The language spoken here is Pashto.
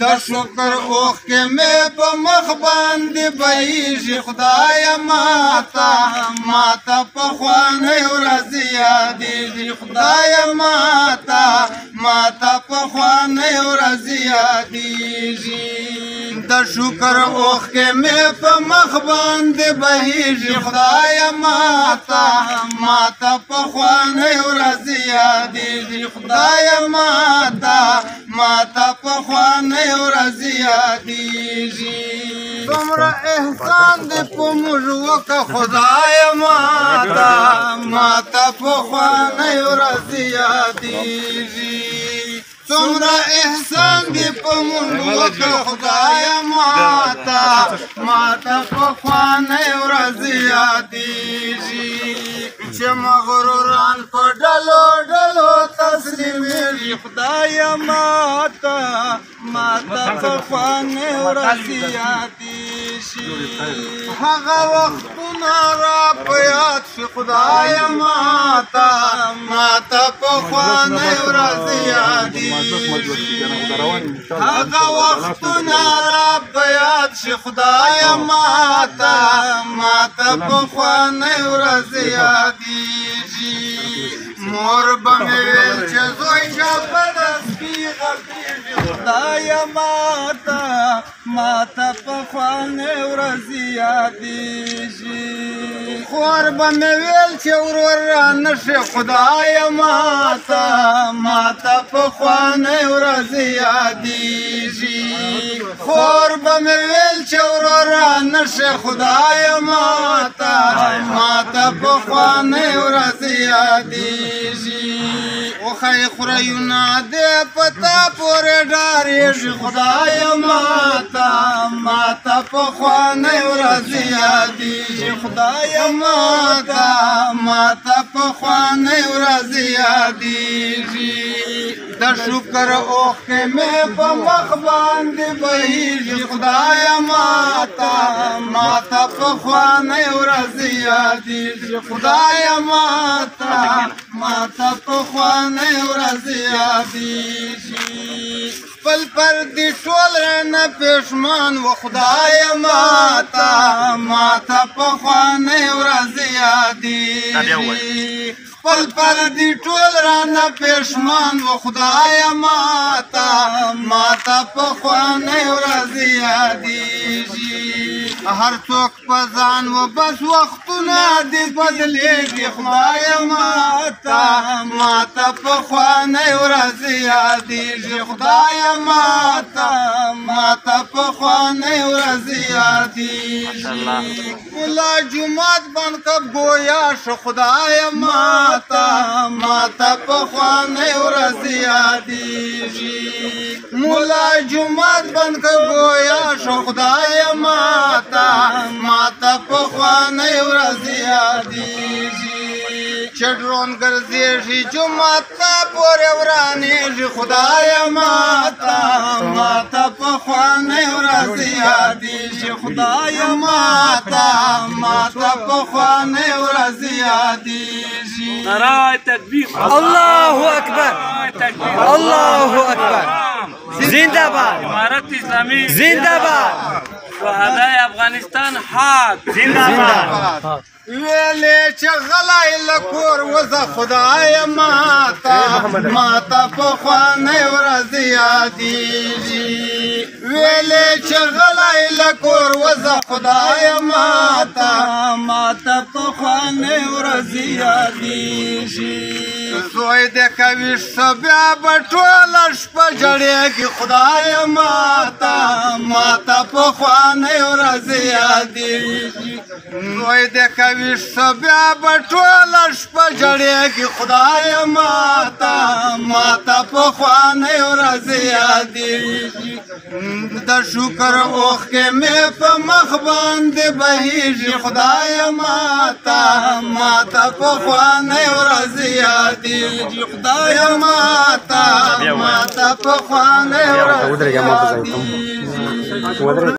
د شکر اوښکې مې په مخ باندې بهیږي خدایه ماته پخوانۍ ورځې یادېږي خدایه ماته پخوانۍ ورځې یادېږي د شکر اوښکې مې په مخ باندې بهیږي خدایه ماته پخوانۍ ورځې یادېږي خدایه ماته پخوانۍ ورځې یادېږي څومره احسان دې په موږ وکړه خدایه ماته پخوانۍ ورځې یادېږي څومره احسان دې په موږ وکړه خدایه ماته پخوانۍ ورځې یادېږي چې مغروران په ډلو ډلو تسلیمېږي خدایه ماته پخوانۍ ورځې یادېږي هغه وختونه را په یاد شي خدایه ماته پخوانۍ ورځې یادېږي هغه وختونه را په یاد شي خدایه ماته پخوانۍ ورځې یادېږي مور به مې ویل چې زوی شه په دستګي غږېږي خدایه ماته پخوانۍ ورځې یادېږي خور به مې ویل چې ورور رانه شي خدایه ماته پخوانۍ ورځې یادېږي خور به مې ویل چې ورور رانه شي خدایه ماته پخوانۍ ورځې یادېږي وښی خوريونه دې په تا پورې ډارېږي خدایه ماته پخوانۍ ورځې یادېږي خدایه ماته پخوانۍ ورځې یادېږي د شکر اوښکې مې په مخ باندې بهیږي خدایه ماته پخوانۍ ورځې یادېږي خدایه ماته پخوانۍ ورځې یادېږي خپل پردي ټول رانه پښمان و خدایه ماته پخوانۍ ورځې یادېږي خپل پردي ټول رانه پښمان و خدایه ماته پخوانۍ ورځې یادېږي هر څوک په ځان و بس وختونه دې بدلېږي خدایه ماته پخوانۍ ورځې یادېږي خدایه ماته پخوانۍ ورځې یادېږي ملا جومات بند که ګویا شو خدایه ماته پخوانۍ ورځې یادېږي ملا جومات بند که ګویا شو خدایه ماته پخوانۍ ورځې یادېږي چې ډرون ګرځېږي جومات ته پورې ورانېږي خدایه ماته پخوانۍ ورځې یادېږي خدایه ماته پخوانۍ ورځې یادېږي نعره تکبیر الله اکبر الله اکبر زنده باد امارت اسلامی زنده باد شهدای افغانستان حق زنده باد ویلې چې غلی له کور وځه خدایه ماته پخوانۍ ورځې یادېږي ویلې چې غلی له کور وځه خدایه ماته پخوانۍ ورځې یادېږي زوی دې که ویښ شه بیا به ټوله شپه ژړېږي خدایه ماته پخوانۍ ورځې یادېږي زوی دې که ویښ شه بیا به ټوله شپه ژړېږي خدایه ماته پخوانۍ ورځې یادېږي د شکر اوښکې مې په مخ باندې بهیږي خدایه ماته پخوانۍ ورځې یادېږي خدایه ماته پخوانۍ ورځې یادېږي